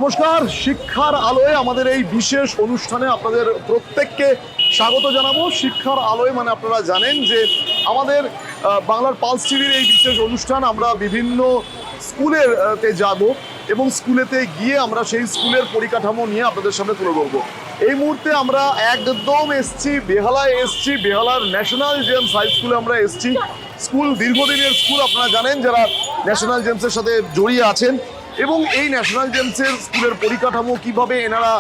নমস্কার, শিক্ষার আলোয় আমাদের এই বিশেষ অনুষ্ঠানে আপনাদের প্রত্যেককে স্বাগত জানাবো। শিক্ষার আলোয় মানে আপনারা জানেন যে আমাদের বাংলার পালস টিভির এই বিশেষ অনুষ্ঠান আমরা বিভিন্ন স্কুলেতে যাব এবং স্কুলেতে গিয়ে আমরা সেই স্কুলের পরিকাঠামো নিয়ে আপনাদের সামনে তুলে ধরবো। এই মুহূর্তে আমরা একদম এসছি বেহালায়, এসছি বেহালার ন্যাশনাল জেমস হাই স্কুলে আমরা এসছি। স্কুল দীর্ঘদিনের স্কুল, আপনারা জানেন যারা ন্যাশনাল জেমসের সাথে জড়িয়ে আছেন। এবং এই ন্যাশনাল জেমসের স্কুলের পরিকাঠামো কিভাবে এনারা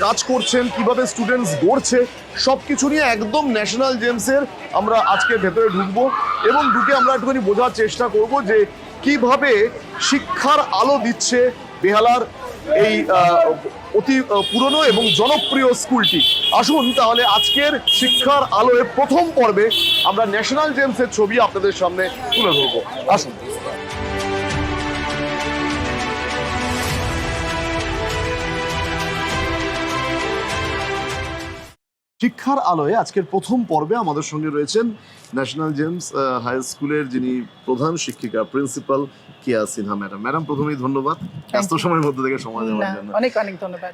কাজ করছেন, কিভাবে স্টুডেন্টস গড়ছে, সব কিছু নিয়ে একদম ন্যাশনাল জেমসের আমরা আজকে ভেতরে ঢুকবো এবং ঢুকে আমরা একটুখানি বোঝার চেষ্টা করব যে কিভাবে শিক্ষার আলো দিচ্ছে বেহালার এই অতি পুরনো এবং জনপ্রিয় স্কুলটি। আসুন তাহলে আজকের শিক্ষার আলোয় প্রথম পর্বে আমরা ন্যাশনাল জেমসের ছবি আপনাদের সামনে তুলে ধরবো। আসুন। শিক্ষার আলোয় আজকের প্রথম পর্বে আমাদের সঙ্গে রয়েছেন ন্যাশনাল জেমস হাই স্কুলের যিনি প্রধান শিক্ষিকা, প্রিন্সিপাল কিয়া সিনহা ম্যাডাম। ম্যাডাম, প্রথমেই ধন্যবাদ ব্যস্ত সময়ের মধ্যে থেকে সময় দেওয়ার জন্য। অনেক অনেক ধন্যবাদ।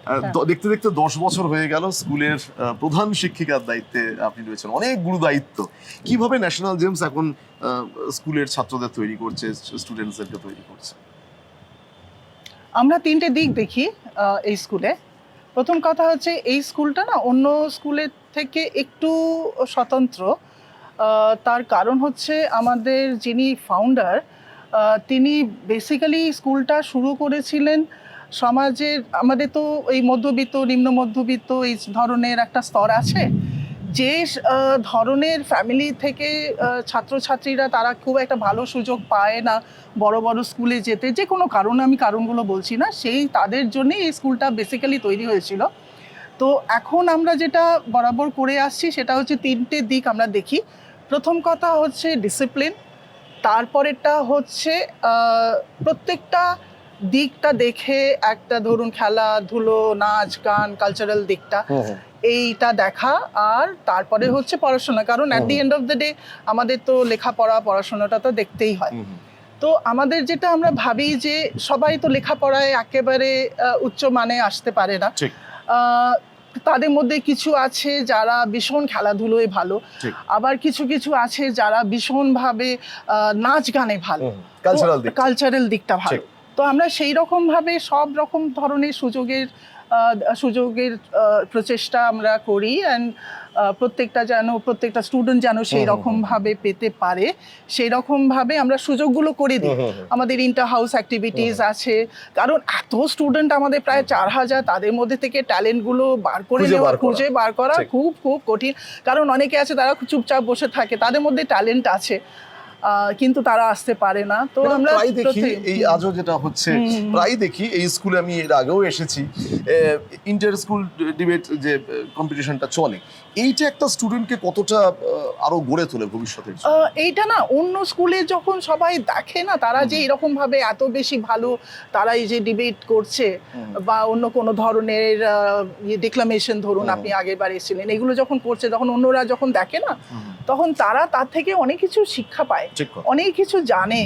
দেখতে দেখতে 10 বছর হয়ে গেল স্কুলের প্রধান শিক্ষিকার দায়িত্বে আপনি রয়েছেন, অনেক গুরু দায়িত্ব। কিভাবে ন্যাশনাল জেমস এখন স্কুলের ছাত্রদের তৈরি করছে, স্টুডেন্টসদেরকে তৈরি করছে? আমরা তিনটে দিক দেখি এই স্কুলে। প্রথম কথা হচ্ছে এই স্কুলটা না অন্য স্কুলের থেকে একটু স্বতন্ত্র। তার কারণ হচ্ছে আমাদের যিনি ফাউন্ডার তিনি বেসিক্যালি স্কুলটা শুরু করেছিলেন সমাজের, আমাদের তো এই মধ্যবিত্ত নিম্ন মধ্যবিত্ত এই ধরনের একটা স্তর আছে, যে ধরনের ফ্যামিলি থেকে ছাত্রছাত্রীরা তারা খুব একটা ভালো সুযোগ পায় না বড় বড় স্কুলে যেতে, যে কোনো কারণে, আমি কারণগুলো বলছি না, সেই তাদের জন্যই এই স্কুলটা বেসিক্যালি তৈরি হয়েছিল। তো এখন আমরা যেটা বরাবর করে আসছি সেটা হচ্ছে তিনটে দিক আমরা দেখি। প্রথম কথা হচ্ছে ডিসিপ্লিন, তারপরেরটা হচ্ছে প্রত্যেকটা দিকটা দেখে একটা ধরুন খেলাধুলো, নাচ গান, কালচারাল দিকটা এইটা দেখা, আর তারপরে হচ্ছে পড়াশোনা, কারণ at the end of the day আমাদের তো লেখাপড়া পড়াশোনাটা তো দেখতেই হয়। তো আমাদের যেটা আমরা ভাবি যে সবাই তো লেখাপড়ায় একেবারে উচ্চ মানে আসতে পারে না, তাদের মধ্যে কিছু আছে যারা ভীষণ খেলাধুলোয় ভালো, আবার কিছু কিছু আছে যারা ভীষণভাবে নাচ গানে ভালো, কালচারাল দিকটা ভালো। তো আমরা সেই রকম ভাবে সব রকম ধরনের সুযোগের প্রচেষ্টা আমরা করি, অ্যান্ড প্রত্যেকটা স্টুডেন্ট যেন সেই রকম ভাবে পেতে পারে, সেই রকম ভাবে আমরা সুযোগগুলো করে দিই। আমাদের ইন্টার হাউস অ্যাক্টিভিটিস আছে, কারণ এত স্টুডেন্ট আমাদের প্রায় 4000, তাদের মধ্যে থেকে ট্যালেন্টগুলো বার করে নেওয়া, খুঁজে বার করা খুব খুব কঠিন। কারণ অনেকে আছে তারা চুপচাপ বসে থাকে, তাদের মধ্যে ট্যালেন্ট আছে কিন্তু তারা আসতে পারে না। তো আমরা প্রায় দেখি এই আজও যেটা হচ্ছে, প্রায় দেখি এই স্কুলে, আমি এর আগেও এসেছি, ইন্টার স্কুল ডিবেট যে কম্পিটিশনটা চলে, এইটা একটা স্টুডেন্টকে কতটা আরো গড়ে তোলে ভবিষ্যতে? এইটা না অন্য স্কুলে যখন সবাই দেখে না, তারা যে এরকম ভাবে এত বেশি ভালো তারা এই যে ডিবেট করছে বা অন্য কোনো ধরনের ডিক্লামেশন, ধরুন আপনি আগের বার এসেছিলেন, এগুলো যখন করছে, তখন অন্যরা যখন দেখে না, তখন তারা তার থেকে অনেক কিছু শিক্ষা পায়, অনেক কিছু জানে,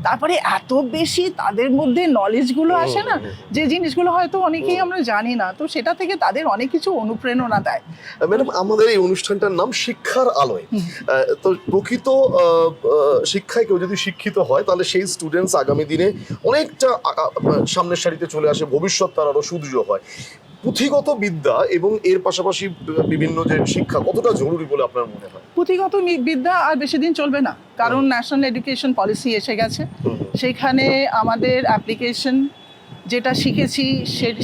তারপরে এত বেশি তাদের মধ্যে নলেজগুলো আসে না, যে জিনিসগুলো হয়তো অনেকেই আমরা জানি না, তো সেটা থেকে তাদের অনেক কিছু অনুপ্রেরণা দেয়। ম্যাডাম, আমাদের এই অনুষ্ঠানটার নাম শিক্ষার আলোয়। তো প্রকৃত শিক্ষায় কেউ যদি শিক্ষিত হয় তাহলে সেই স্টুডেন্টস আগামী দিনে অনেকটা সামনের সারিতে চলে আসে, ভবিষ্যৎ তার আরো সুদৃঢ় হয়। পুঁথিগত বিদ্যা এবং এর পাশাপাশি বিভিন্ন যে শিক্ষা কতটা জরুরি বলে আপনার মনে হয়? পুঁথিগত বিদ্যা আর বেশি দিন চলবে না, কারণ ন্যাশনাল এডুকেশন পলিসি এসে গেছে, সেখানে আমাদের অ্যাপ্লিকেশন যেটা শিখেছি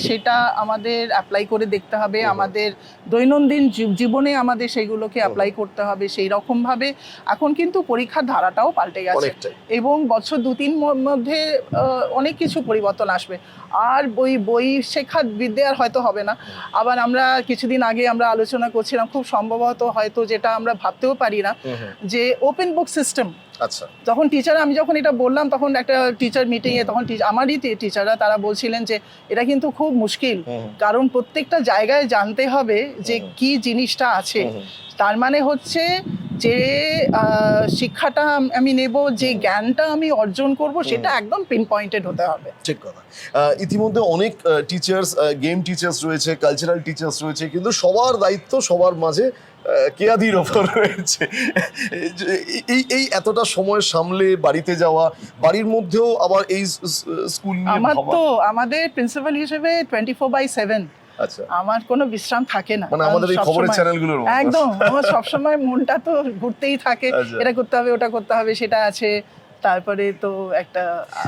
সেটা আমাদের অ্যাপ্লাই করে দেখতে হবে, আমাদের দৈনন্দিন জীবনে আমাদের সেইগুলোকে অ্যাপ্লাই করতে হবে। সেই রকমভাবে এখন কিন্তু পরীক্ষার ধারাটাও পাল্টে গেছে এবং বছর 2-3 মধ্যে অনেক কিছু পরিবর্তন আসবে। আর বই শেখা বিদ্যা আর হয়তো হবে না। আবার আমরা কিছুদিন আগে আমরা আলোচনা করছিলাম, খুব সম্ভবত হয়তো যেটা আমরা ভাবতেও পারি না, যে ওপেন বুক সিস্টেম। আচ্ছা, তখন আমি যখন এটা বললাম, তখন একটা টিচার মিটিংয়ে তখন আমারই টিচাররা তারা বলছিলেন যে এটা কিন্তু খুব মুশকিল, কারণ প্রত্যেকটা জায়গায় জানতে হবে যে কি জিনিসটা আছে। তার মানে হচ্ছে যে শিক্ষাটা আমি নেব, যে জ্ঞানটা আমি অর্জন করব, সেটা একদম পিন পয়েন্টেড হতে হবে। ঠিক কথা। ইতিমধ্যে অনেক টিচার্স, গেম টিচার্স রয়েছে, কালচারাল টিচার্স রয়েছে, কিন্তু সবার দায়িত্ব সবার মাঝে কেয়াদির ওপর রয়েছে। এই এতটা সময় সামলে বাড়িতে যাওয়া, বাড়ির মধ্যেও আবার এই স্কুল নিয়ে ভাবা। আমাদের প্রিন্সিপাল হিসেবে 24/7, আচ্ছা, আমার কোনো বিশ্রাম থাকে না। মানে আমাদের এই খবরের চ্যানেলগুলোর মতো। একদম, আমার সবসময় মনটা তো ঘুরতেই থাকে, আচ্ছা। এটা করতে হবে, ওটা করতে হবে, সেটা আছে। তারপরে তো একটা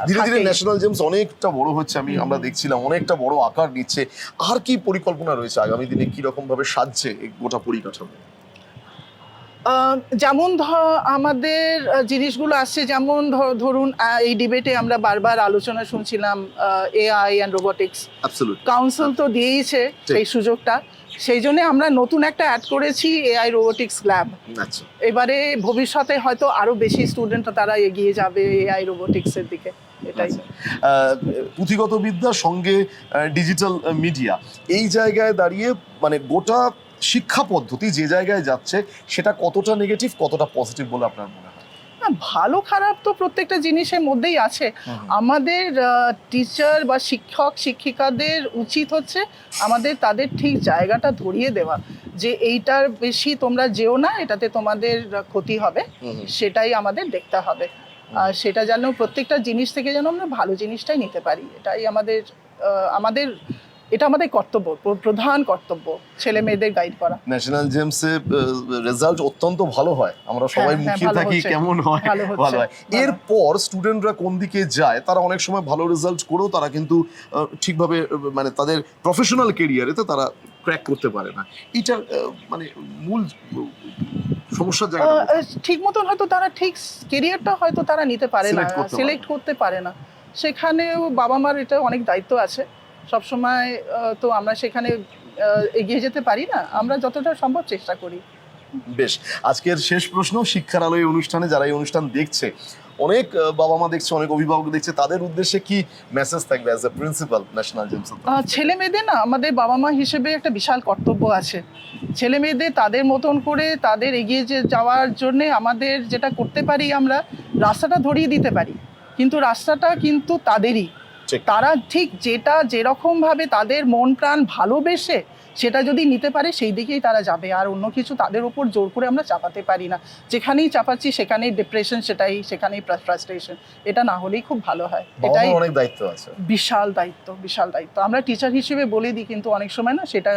ধীরে ধীরে থাকেই। ন্যাশনাল গেমস অনেকটা বড় হচ্ছে, আমরা দেখছিলাম অনেকটা বড় আকার নিচ্ছে। আর কি পরিকল্পনা রয়েছে আগামী দিনে, কি রকম ভাবে সাজছে এই গোটা পরিকাঠামো? যেমন আমাদের জিনিসগুলো আসছে, যেমন ধরুন এই ডিবেটে আমরা বারবার আলোচনা শুনছিলাম AI and robotics. Absolutely. Council তো দিয়েইছে সেই সুযোগটা, সেই জন্য আমরা নতুন একটা অ্যাড করেছি এআই রোবোটিক্স ল্যাব। আচ্ছা, এবারে ভবিষ্যতে হয়তো আরো বেশি স্টুডেন্ট তারা এগিয়ে যাবে এআই রোবোটিক্সের দিকে, এটাই। পুঁথিগত বিদ্যার সঙ্গে ডিজিটাল মিডিয়া, এই জায়গায় দাঁড়িয়ে মানে গোটা শিক্ষা পদ্ধতি যে জায়গায় যাচ্ছে, সেটা কতটা নেগেটিভ, কতটা পজিটিভ বলে আপনার মনে হয়? ভালো খারাপ তো প্রত্যেকটা জিনিসের মধ্যেই আছে। আমাদের টিচার বা শিক্ষক শিক্ষিকাদের উচিত হচ্ছে আমাদের তাদের ঠিক জায়গাটা ধরিয়ে দেওয়া, যে এইটার বেশি তোমরা যেও না, এটাতে তোমাদের ক্ষতি হবে, সেটাই আমাদের দেখতে হবে। আর সেটা যেন প্রত্যেকটা জিনিস থেকে যেন আমরা ভালো জিনিসটাই নিতে পারি, এটাই এটা আমাদের কর্তব্য, প্রধান কর্তব্য, ছেলে মেয়েদের গাইড করা। ন্যাশনাল গেমসে রেজাল্ট অত্যন্ত ভালো হয়, আমরা সবাই মুখিয়ে থাকি কেমন হয়, ভালো হয়। এরপর স্টুডেন্টরা কোন দিকে যায়, তারা অনেক সময় ভালো রেজাল্ট করেও তারা কিন্তু ঠিকভাবে মানে তাদের প্রফেশনাল কেরিয়ারেতে তারা ক্র্যাক করতে পারে না। এটা মানে মূল সমস্যার জায়গা। ঠিক মতন হয়তো তারা ঠিক কেরিয়ারটা হয়তো তারা নিতে পারে না, সিলেক্ট করতে পারে না। সেখানেও বাবা মার এটা অনেক দায়িত্ব আছে। সবসময় তো আমরা সেখানে এগিয়ে যেতে পারি না, আমরা যতটা সম্ভব চেষ্টা করি। বেশ, আজকের শেষ প্রশ্ন, শিক্ষার আলোয় অনুষ্ঠানে যারা এই অনুষ্ঠান দেখছে, অনেক বাবা মা দেখছে, অনেক অভিভাবক দেখছে, তাদের উদ্দেশ্যে কি মেসেজ থাকবে as a principal national games? ছেলে মেয়েদের না আমাদের বাবা মা হিসেবে একটা বিশাল কর্তব্য আছে। ছেলে মেয়েদের তাদের মতন করে তাদের এগিয়ে যাওয়ার জন্যে আমাদের যেটা করতে পারি, আমরা রাস্তাটা ধরিয়ে দিতে পারি, কিন্তু রাস্তাটা কিন্তু তাদেরই। তারা ঠিক যেটা যেরকম ভাবে তাদের মন প্রাণ ভালোবেসে সেটা যদি নিতে পারে, সেই দিকেই তারা যাবে। আর অন্য কিছু তাদের উপর জোর করে আমরা চাপাতে পারি না। যেখানেই চাপাচ্ছি সেখানেই ডিপ্রেশন, সেখানেই ফ্রাস্ট্রেশন। এটা না হলেই খুব ভালো হয়। এটাই অনেক দায়িত্ব আছে, বিশাল দায়িত্ব। আমরা টিচার হিসেবে বলে দিই, কিন্তু অনেক সময় না সেটা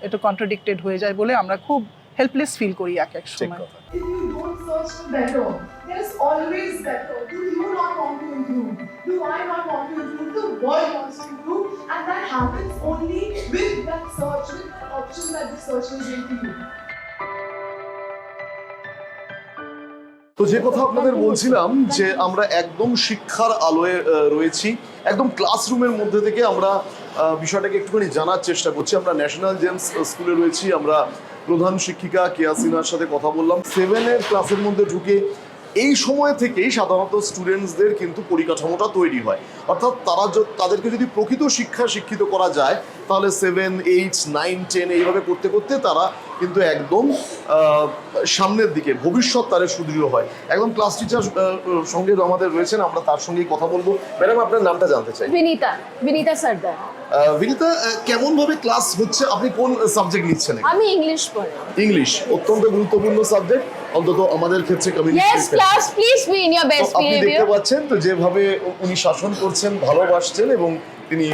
একটু কন্ট্রাডিক্টেড হয়ে যায় বলে আমরা খুব হেল্পলেস ফিল করি এক সময়। If you don't search for better, there's always better. Do you not want to improve? Do I not want to improve? The world wants to improve, and that happens only with that search, with that option that the search will bring to you. তো যে কথা আপনাদের বলছিলাম, যে আমরা একদম শিক্ষার আলোয় রয়েছি, একদম ক্লাসরুমের মধ্যে থেকে আমরা বিষয়টাকে একটুখানি জানার চেষ্টা করছি। আমরা ন্যাশনাল গেমস স্কুলে রয়েছি, আমরা প্রধান শিক্ষিকা কেয়া সিনহার সাথে কথা বললাম। 7-এর ক্লাসের মধ্যে ঢুকে এই সময় থেকেই সাধারণত স্টুডেন্টসদের কিন্তু পরিকাঠামোটা তৈরি হয়, অর্থাৎ তাদেরকে যদি প্রকৃত শিক্ষিত করা যায়, তাহলে 7, 8, 9, 10 এইভাবে করতে করতে তারা কিন্তু একদম সামনের দিকে ভবিষ্যৎ তাদের সুদৃঢ় হয়। একদম ক্লাস টিচার সঙ্গে আমাদের রয়েছেন, আমরা তার সঙ্গেই কথা বলবো। ম্যাডাম, আপনার নামটা জানতে চাই। বিনীতা সর্দার। বিনীতা, কেমন ভাবে ক্লাস হচ্ছে? আপনি কোন সাবজেক্ট নিচ্ছেন? আমি ইংলিশ পড়ি। ইংলিশ অত্যন্ত গুরুত্বপূর্ণ সাবজেক্ট, অন্তত আমাদের ক্ষেত্রে communication. Yes, class, please be in your best আপনি দেখতে behavior. পাচ্ছেন তো যেভাবে উনি শাসন করছেন, ভালোবাসছেন এবং তিনি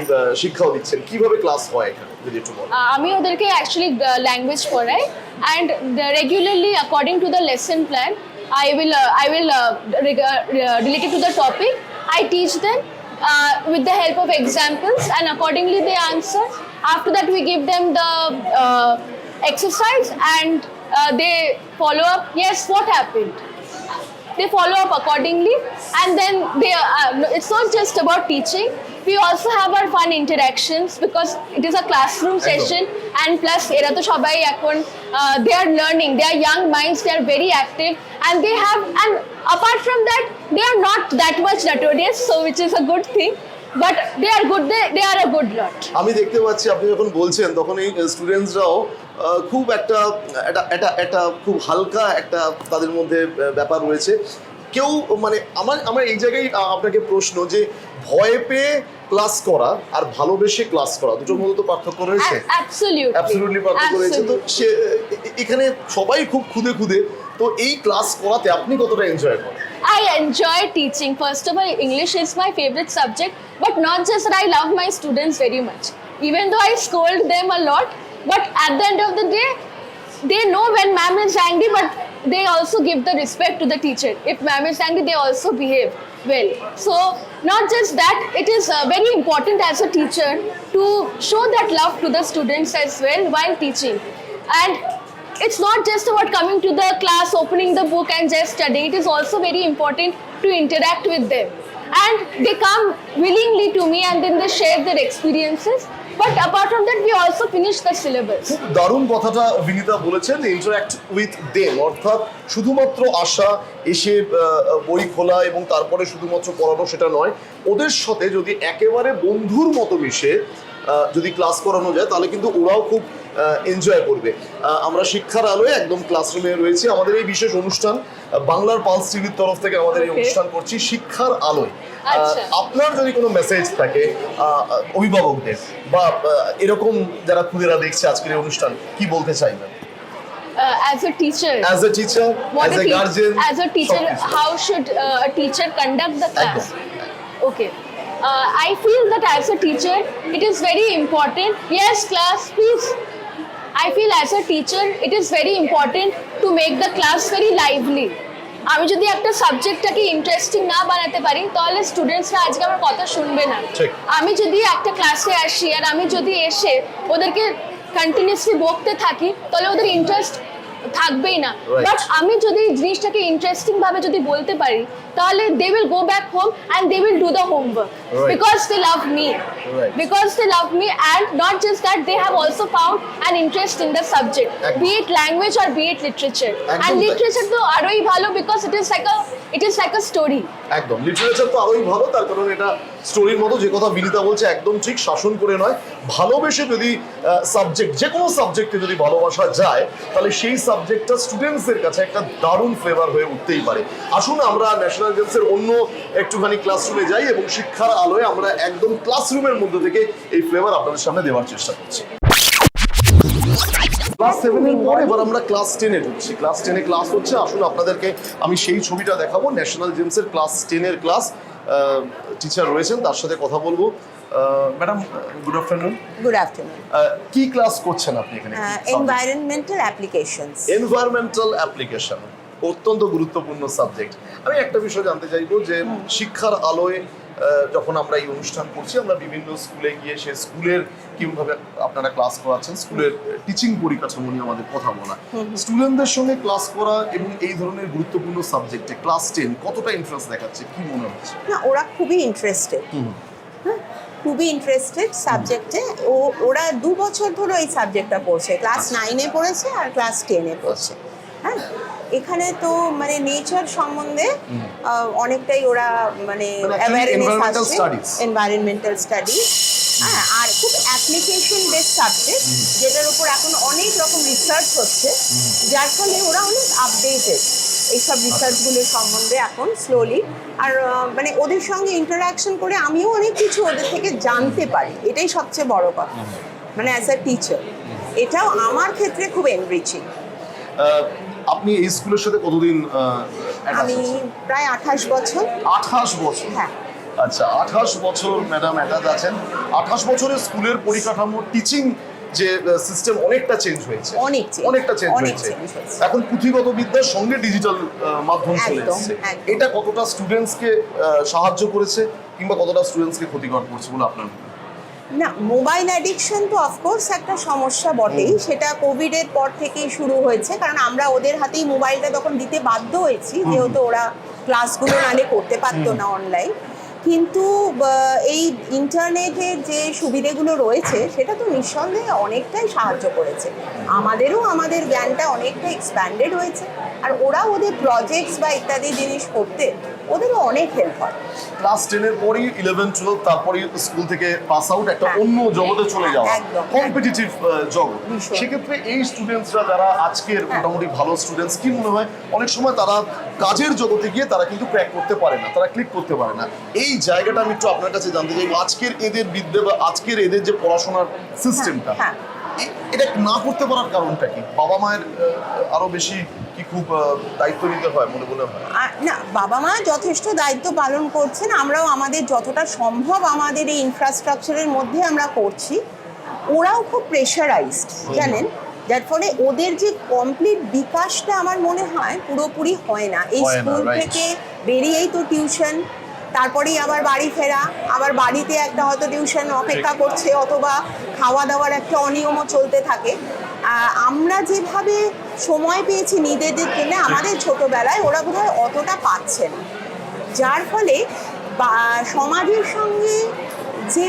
শিক্ষাও দিচ্ছেন। কিভাবে ক্লাস হয় এখানে যদি একটু বলেন? আমি ওদেরকে অ্যাকচুয়ালি ল্যাঙ্গুয়েজ পড়াই, and regularly according to the lesson plan I will related to the topic I teach them with the help of examples, and accordingly they answer. After that we give them the exercise, and they follow up. Yes, what happened? They follow up accordingly, and then it's not just about teaching. We also have our fun interactions because it is a classroom session, and plus era to shobai ekhon they are learning, they are young minds, they are very active, and they have, and apart from that they are not that much notorious, so which is a good thing. but they are good. They are a good lot. আমি দেখতে পাচ্ছি আপনি যখন বলছেন তখন এই স্টুডেন্টসরাও খুব একটা খুব হালকা একটা তাদের মধ্যে ব্যাপার রয়েছে। কেউ মানে আমার এই জায়গায় আপনাকে প্রশ্ন যে ভয় পেয়ে ক্লাস করা আর ভালোবেসে ক্লাস করা দুটোর মধ্যে তো পার্থক্য রয়েছে। অ্যাবসলিউটলি পার্থক্য রয়েছে। তো সে এখানে সবাই খুব খুদে তো এই ক্লাস করাতে আপনি কতটা এনজয় করেন? I enjoy teaching. First of all, English is my favorite subject, but not just that, I love my students very much. Even though I scold them a lot, but at the end of the day, they know when ma'am is angry, but they also give the respect to the teacher. If ma'am is angry, they also behave well. So, not just that, it is very important as a teacher to show that love to the students as well while teaching. And it's not just about coming to the class, opening the book and just studying. It is also very important to interact with them. And they come willingly to me and then they share their experiences. But apart from that, we also finish the syllabus. খুব দারুণ কথাটা বিনীতা বলেছেন, interact with them, অর্থাৎ শুধুমাত্র আসা এসে বই খোলা এবং তারপরে শুধুমাত্র পড়ানো সেটা নয়, ওদের সাথে যদি একেবারে বন্ধুর মতো মিশে যদি ক্লাস করানো যায় তাহলে কিন্তু ওরাও খুব এনজয় করবে। আমরা শিক্ষার আলোয় একদম ক্লাসরুমে রয়েছি। আমাদের এই বিশেষ অনুষ্ঠান বাংলার পালস টিভির তরফ থেকে আমাদের এই অনুষ্ঠান করছি শিক্ষার আলোয়। আপনার যদি কোনো মেসেজ থাকে অভিভাবকদের বা এরকম যারা খুদেরা দেখছে আজকের এই অনুষ্ঠান, কি বলতে চাইবেন? As a teacher, as a guardian, as a teacher, how should a teacher conduct the class? Okay. I feel that as a teacher, it is very important. Yes, class, please. I feel as a teacher, it is very important to make the class very lively. আমি যদি একটা সাবজেক্টটাকে interesting না বানাতে পারি তাহলে স্টুডেন্টসরা আজকে আমার কথা শুনবে না। আমি যদি একটা ক্লাসে আসি আর আমি যদি এসে ওদেরকে কন্টিনিউয়াসলি বকতে থাকি তাহলে ওদের ইন্টারেস্ট থাকবেই না। বাট আমি যদি জিনিসটাকে ইন্টারেস্টিং ভাবে যদি বলতে পারি তাহলে they will go back home and they will do the homework because they love me, because they love me and not just that, they have also found an interest in the subject, be it language or be it literature. And literature তো আরোই ভালো because it is like a story. একদম, literature তো আরোই ভালো, তার কারণ এটা স্টোরির মতো। যে কথা বিনীতা বলছে একদম ঠিক, শাসন করে নয়, ভালোবেসে যদি সাবজেক্ট, যে কোনো সাবজেক্টে যদি ভালোবাসা যায় তাহলে সেই সাবজেক্টটা স্টুডেন্টসদের কাছে একটা দারুণ ফ্লেভার হয়ে উঠতেই পারে। আসুন আমরা ন্যাশনাল গেমসের অন্য একটুখানি ক্লাসরুমে যাই এবং শিক্ষার আলোয় আমরা একদম ক্লাসরুমের মধ্যে থেকে এই ফ্লেভার আপনাদের সামনে দেওয়ার চেষ্টা করছি। ক্লাস 7 এর পর এবার আমরা ক্লাস 10 এ ঢুকছি। ক্লাস 10 এ ক্লাস হচ্ছে, আসুন আপনাদেরকে আমি সেই ছবিটা দেখাবো। ন্যাশনাল গেমসের ক্লাস 10 এর ক্লাস, টিচার রয়েছেন, তার সাথে কথা বলবো। Madam, good afternoon. Good afternoon. কি ক্লাস করছেন আপনি এখানে? Environmental applications. এনভায়রনমেন্টাল অ্যাপ্লিকেশন অত্যন্ত গুরুত্বপূর্ণ সাবজেক্ট। আমি একটা বিষয় জানতে চাইবো যে শিক্ষার আলোয় যখন আমরা এই অনুষ্ঠান করছি, আমরা বিভিন্ন স্কুলে গিয়ে সে স্কুলের কিভাবে আপনারা ক্লাস করাচ্ছেন, স্কুলের টিচিং পরিকাঠামো নিয়ে আমাদের কথা বলা, স্টুডেন্টদের সঙ্গে ক্লাস করা এবং এই ধরনের গুরুত্বপূর্ণ সাবজেক্টে ক্লাস 10 কতটা ইন্টারেস্ট দেখাচ্ছে, কি মনে হচ্ছে? না, ওরা খুবই ইন্টারেস্টেড, খুবই ইন্টারেস্টেড সাবজেক্টে। ওরা 2 বছর ধরে এই সাবজেক্টটা পড়ছে, ক্লাস 9-এ পড়েছে আর ক্লাস 10-এ পড়ছে। হ্যাঁ, এখানে তো মানে নেচার সম্বন্ধে অনেকটাই ওরা মানে অ্যাওয়ারনেস আছে, এনভায়রনমেন্টাল স্টাডিজ। হ্যাঁ, আর খুব অ্যাপ্লিকেশন বেসড সাবজেক্ট, যেটার উপর এখন অনেক রকম রিসার্চ হচ্ছে, যার ফলে ওরা অনেক আপডেটেড এইসব রিসার্চগুলোর সম্বন্ধে এখন স্লোলি। আর মানে ওদের সঙ্গে ইন্টারাকশন করে আমিও অনেক কিছু ওদের থেকে জানতে পারি, এটাই সবচেয়ে বড় কথা। মানে অ্যাজ আ টিচার এটাও আমার ক্ষেত্রে খুব এনরিচিং। আপনি এই স্কুলের সাথে কতদিন? আমি প্রায় 28 বছর। 28 বছর? হ্যাঁ। আচ্ছা, 28 বছর ম্যাডাম অ্যাটাচ আছেন। 28 বছরের স্কুলের পরিকাঠামো, টিচিং যে সিস্টেম অনেকটা চেঞ্জ হয়েছে, অনেকটা চেঞ্জ হয়েছে। এখন পুঁথিগত বিদ্যার সঙ্গে ডিজিটাল মাধ্যম চলে এসেছে। এটা কতটা স্টুডেন্টসকে সাহায্য করেছে কিংবা কতটা স্টুডেন্টসকে ক্ষতিকর করছে বলে আপনার মনে হয়? না, মোবাইল অ্যাডিকশন তো অফকোর্স একটা সমস্যা বটেই, সেটা কোভিডের পর থেকেই শুরু হয়েছে। কারণ আমরা ওদের হাতেই মোবাইলটা তখন দিতে বাধ্য হয়েছি, যেহেতু ওরা ক্লাসগুলো নালে করতে পারতো না অনলাইন। কিন্তু এই ইন্টারনেটের যে সুবিধেগুলো রয়েছে সেটা তো নিঃসন্দেহে অনেকটাই সাহায্য করেছে, আমাদেরও আমাদের জ্ঞানটা অনেকটা এক্সপ্যান্ডেড হয়েছে, আর ওরা ওদের প্রজেক্টস বা ইত্যাদি জিনিস করতে ওদেরও অনেক হেল্প হয়। ক্লাস 10 এর পরই 11 12 তারপরে স্কুল থেকে পাস আউট একটা হ্যাঁ। অন্য জগতে চলে যাওয়া, একদম, কম্পিটিটিভ জগৎ। ভীষণ। সেক্ষেত্রে এই স্টুডেন্টসরা যারা আজকের মোটামুটি ভালো স্টুডেন্টস, কি মনে হয় অনেক সময় তারা কাজের জগতে গিয়ে তারা কিন্তু ক্র্যাক করতে পারে না, তারা ক্লিক করতে পারে না। এই জায়গাটা আমি একটু আপনার কাছে জানতে চাই, আজকের এদের বিদ্যা বা আজকের এদের যে পড়াশোনার সিস্টেমটা, হ্যাঁ। এটা না করতে পারার কারণটা কি? বাবা মায়ের আরো বেশি কি খুব দায়িত্ব নিতে হয় মনে হয়? না, বাবা মা যথেষ্ট দায়িত্ব পালন করছেন, আমরাও আমাদের যতটা সম্ভব আমাদের এই ইনফ্রাস্ট্রাকচারের মধ্যে আমরা করছি। ওরাও খুব প্রেশারাইজড জানেন, যার ফলে ওদের যে কমপ্লিট বিকাশটা আমার মনে হয় পুরোপুরি হয় না। এই হয় না, স্কুল right. থেকে বেরিয়েই তো টিউশন, তারপরেই আবার বাড়ি ফেরা, আবার বাড়িতে একটা হয়তো টিউশন অপেক্ষা করছে, অথবা খাওয়া দাওয়ার একটা অনিয়মও চলতে থাকে। আমরা যেভাবে সময় পেয়েছি নিজেদের জন্য আমাদের ছোটবেলায়, ওরা বোধহয় অতটা পাচ্ছে না, যার ফলে সমাজের সঙ্গে যে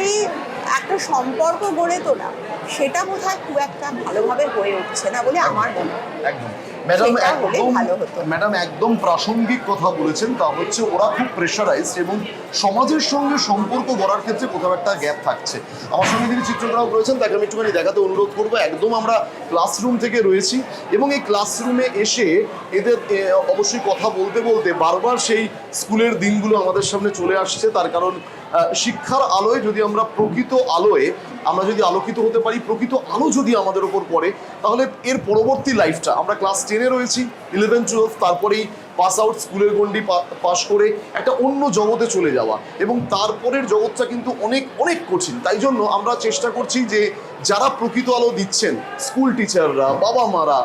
একটা সম্পর্ক গড়ে তোলা সেটা বোধহয় খুব একটা ভালোভাবে হয়ে উঠছে না বলে আমার মনে হয়। একদম ম্যাডাম, সেটা হলে একদম ভালো হতো। ম্যাডাম একদম প্রাসঙ্গিক কথা বলেছেন, তা হচ্ছে ওরা খুব প্রেশারাইজড এবং সমাজের সঙ্গে সম্পর্ক গড়ার ক্ষেত্রে কোথাও একটা গ্যাপ থাকছে। আমার সঙ্গে যিনি চিত্রগ্রাহক রয়েছেন তাকে আমি একটুখানি দেখাতে অনুরোধ করবো। একদম আমরা ক্লাসরুম থেকে রয়েছি এবং এই ক্লাসরুমে এসে এদের অবশ্যই কথা বলতে বলতে বারবার সেই স্কুলের দিনগুলো আমাদের সামনে চলে আসছে। তার কারণ শিক্ষার আলোয় যদি আমরা প্রকৃত আলোয় আমরা যদি আলোকিত হতে পারি, প্রকৃত আলো যদি আমাদের ওপর পড়ে, তাহলে এর পরবর্তী লাইফটা, আমরা ক্লাস 10-এ রয়েছি, 11 12 তারপরেই পাস আউট, স্কুলের গণ্ডি পাশ করে একটা অন্য জগতে চলে যাওয়া, এবং তারপরের জগৎটা কিন্তু অনেক অনেক কঠিন। তাই জন্য আমরা চেষ্টা করছি যে যারা প্রকৃত আলো দিচ্ছেন, স্কুল টিচাররা, বাবা মারা,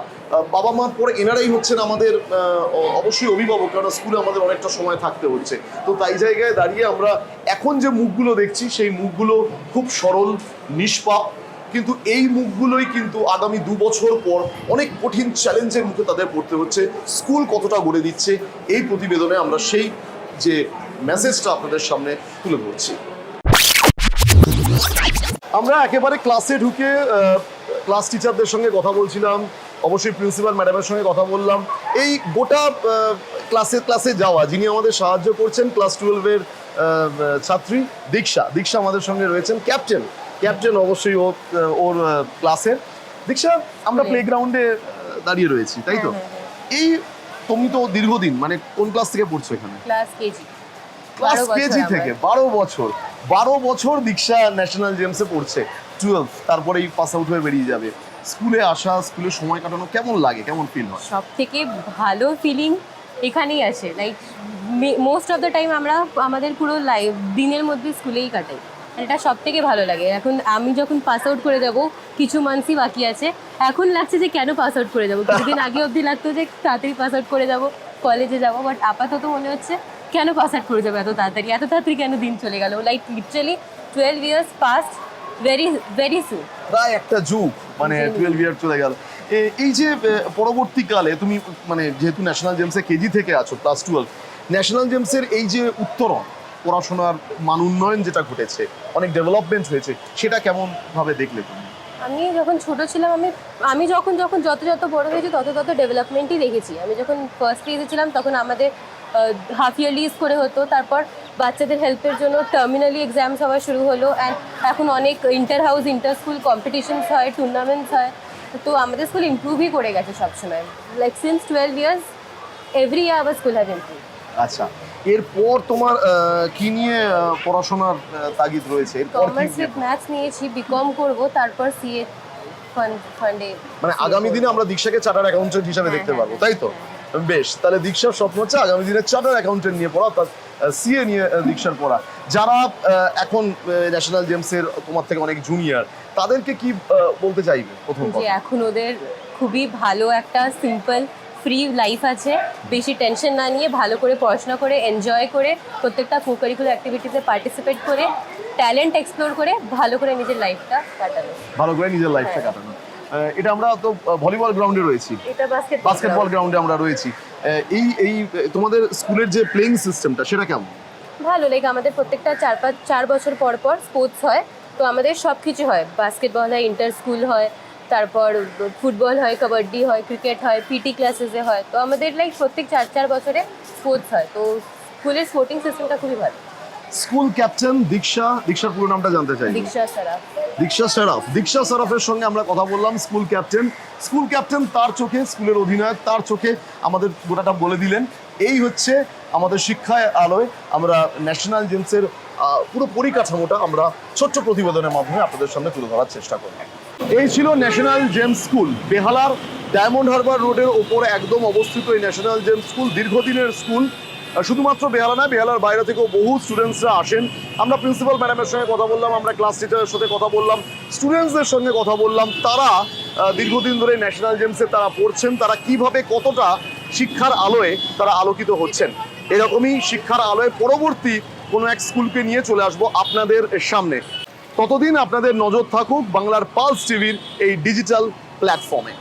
বাবা মার পরে এনারাই হচ্ছেন আমাদের অবশ্যই অভিভাবক, কারণ স্কুলে আমাদের অনেকটা সময় থাকতে হচ্ছে। তো তাই জায়গায় দাঁড়িয়ে আমরা এখন যে মুখগুলো দেখছি সেই মুখগুলো খুব সরল, নিষ্পাপ, কিন্তু এই মুখগুলোই কিন্তু আগামী 2 বছর পর অনেক কঠিন চ্যালেঞ্জের মুখে তাদের পড়তে হচ্ছে। স্কুল কতটা গড়ে দিচ্ছে এই প্রতিবেদনে আমরা সেই যে মেসেজটা আপনাদের সামনে তুলে ধরছি। আমরা একেবারে ক্লাসে ঢুকে ক্লাস টিচারদের সঙ্গে কথা বলছিলাম, অবশ্যই প্রিন্সিপাল ম্যাডামের সঙ্গে কথা বললাম। এই গোটা ক্লাসে যাওয়া যিনি আমাদের সাহায্য করছেন, ক্লাস 12-এর ছাত্রী দীক্ষা আমাদের সঙ্গে রয়েছেন। ক্যাপ্টেন অবশ্যই ওর ক্লাসের। দীক্ষা, আমরা প্লেগ্রাউন্ডে দাঁড়িয়ে রয়েছি, তাই তো? এই তুমি তো দীর্ঘদিন, মানে কোন ক্লাস থেকে পড়ছো এখানে? ক্লাস কেজি থেকে 12 বছর দীক্ষা ন্যাশনাল গেমসে পড়ছে, 12 তারপরেই পাস আউট হয়ে বেরিয়ে যাবে। স্কুলে আসা, স্কুলে সময় কাটানো কেমন লাগে, কেমন ফিল হয়? সব থেকে ভালো ফিলিং এখানেই আসে। Like most of the time আমরা আমাদের পুরো লাইফ দিনের মধ্যে স্কুলেই কাটাই, আর এটা সব থেকে ভালো লাগে। এখন আমি যখন পাস আউট করে যাব, কিছু মান্থসই বাকি আছে, এখন লাগছে যে কেন পাস আউট করে যাবো। কিছুদিন আগে অবধি লাগতো যে তাড়াতাড়ি পাস আউট করে যাব, কলেজে যাবো, বাট আপাতত মনে হচ্ছে কেন পাস আউট করে যাবো এত তাড়াতাড়ি কেন দিন চলে গেল। Like literally 12 years passed very soon. প্রায় একটা যুগ, মানে 12 ইয়ার চলে গেল। এই যে পরবর্তীকালে তুমি, মানে যেহেতু ন্যাশনাল গেমসে কেজি থেকে আছো, ক্লাস 12, ন্যাশনাল গেমসের এই যে উত্তরণ, পড়াশোনার মান উন্নয়ন যেটা ঘটেছে, অনেক ডেভেলপমেন্ট হয়েছে, সেটা কেমন ভাবে দেখলে তুমি? আমি যখন ছোট ছিলাম, আমি যখন যত বড় হয়েছি তত ডেভেলপমেন্টই দেখেছি। আমি যখন ফার্স্ট ইয়ারে ছিলাম তখন আমাদের হাফ ইয়ারলিস করে হতো, তারপর বাচ্চাদের হেল্পের জন্য টার্মিনালি এক্সামস হওয়া শুরু হলো, অ্যান্ড এখন অনেক inter house inter school competitions হয়, টুর্নামেন্টস হয়। তো আমাদের স্কুল ইমপ্রুভই করে গেছে সবসময়। Like since 12 years every year our school have improve. আচ্ছা, এরপর তোমার কি নিয়ে পড়াশোনার তাগিদ রয়েছে? কমার্স উইথ ম্যাথস নিয়েছি, বিকম করব, তারপর সিএ ফান্ডে। মানে আগামী দিনে আমরা দীক্ষাকে চার্টার্ড অ্যাকাউন্টেন্ট হিসেবে দেখতে পাবো, তাই তো? বেশ, তাহলে দীক্ষার স্বপ্ন হচ্ছে আগামী দিনে চার্টার্ড অ্যাকাউন্টেন্ট নিয়ে পড়া, অর্থাৎ সিএ নিয়ে দীক্ষার পড়া। যারা এখন ন্যাশনাল গেমসের তোমার থেকে অনেক জুনিয়র, তাদেরকে কি বলতে চাইবে প্রথম যে কথা? এখন ওদের খুবই ভালো একটা সিম্পল ফ্রি লাইফ আছে, বেশি টেনশন না নিয়ে ভালো করে পড়াশোনা করে এনজয় করে প্রত্যেকটা কোকারিকুলার অ্যাক্টিভিটিসে পার্টিসিপেট করে ট্যালেন্ট এক্সপ্লোর করে ভালো করে নিজের লাইফটা কাটানো। ভালো করে নিজের লাইফটা কাটানো। এটা আমরা তো ভলিবল গ্রাউন্ডে রয়েছি, এটা বাস্কেটবল গ্রাউন্ডে আমরা রয়েছি। এই তোমাদের স্কুলের যে প্লেইং সিস্টেমটা, সেটা কেমন? ভালো, লাইক আমাদের প্রত্যেকটা 4 বছর পর পর স্পোর্টস হয়, তো আমাদের সব কিছু হয়, বাস্কেটবল হয়, ইন্টার স্কুল হয়, তারপর ফুটবল হয়, কাবাডি হয়, ক্রিকেট হয়, পিটি ক্লাসেসে হয়, তো আমাদের লাইক প্রত্যেক 4 বছরে স্পোর্টস হয়, তো স্কুলের স্পোর্টিং সিস্টেমটা খুবই ভালো। স্কুল ক্যাপ্টেন দীক্ষার পুরো নামটা জানতে চাই। দীক্ষা সারা দীক্ষা সরাফের সঙ্গে আমরা কথা বললাম। স্কুল ক্যাপ্টেন তার চোখে, স্কুলের অধিনায়ক তার চোখে আমাদের গোটাটা বলে দিলেন। এই হচ্ছে আমাদের শিক্ষায় আলোয় আমরা ন্যাশনাল গেমসের পুরো পরিকাঠামোটা আমরা ছোট্ট প্রতিবেদনের মাধ্যমে আপনাদের সামনে তুলে ধরার চেষ্টা করলাম। এই ছিল ন্যাশনাল জেমস স্কুল, বেহালার ডায়মন্ড হারবার রোডের ওপরে একদম অবস্থিত এই ন্যাশনাল জেমস স্কুল। দীর্ঘদিনের স্কুল, শুধুমাত্র বেহালা না, বেহালার বাইরে থেকেও বহু স্টুডেন্টসরা আসেন। আমরা প্রিন্সিপাল ম্যাডামের সঙ্গে কথা বললাম, আমরা ক্লাস টিচারের সাথে কথা বললাম, স্টুডেন্টসদের সঙ্গে কথা বললাম। তারা দীর্ঘদিন ধরে ন্যাশনাল গেমসে তারা পড়ছেন, তারা কিভাবে কতটা শিক্ষার আলোয় তারা আলোকিত হচ্ছেন। এরকমই শিক্ষার আলোয় পরবর্তী কোনো এক স্কুলকে নিয়ে চলে আসবো আপনাদের সামনে। ততদিন আপনাদের নজর থাকুক বাংলার পালস টিভির এই ডিজিটাল প্ল্যাটফর্মে।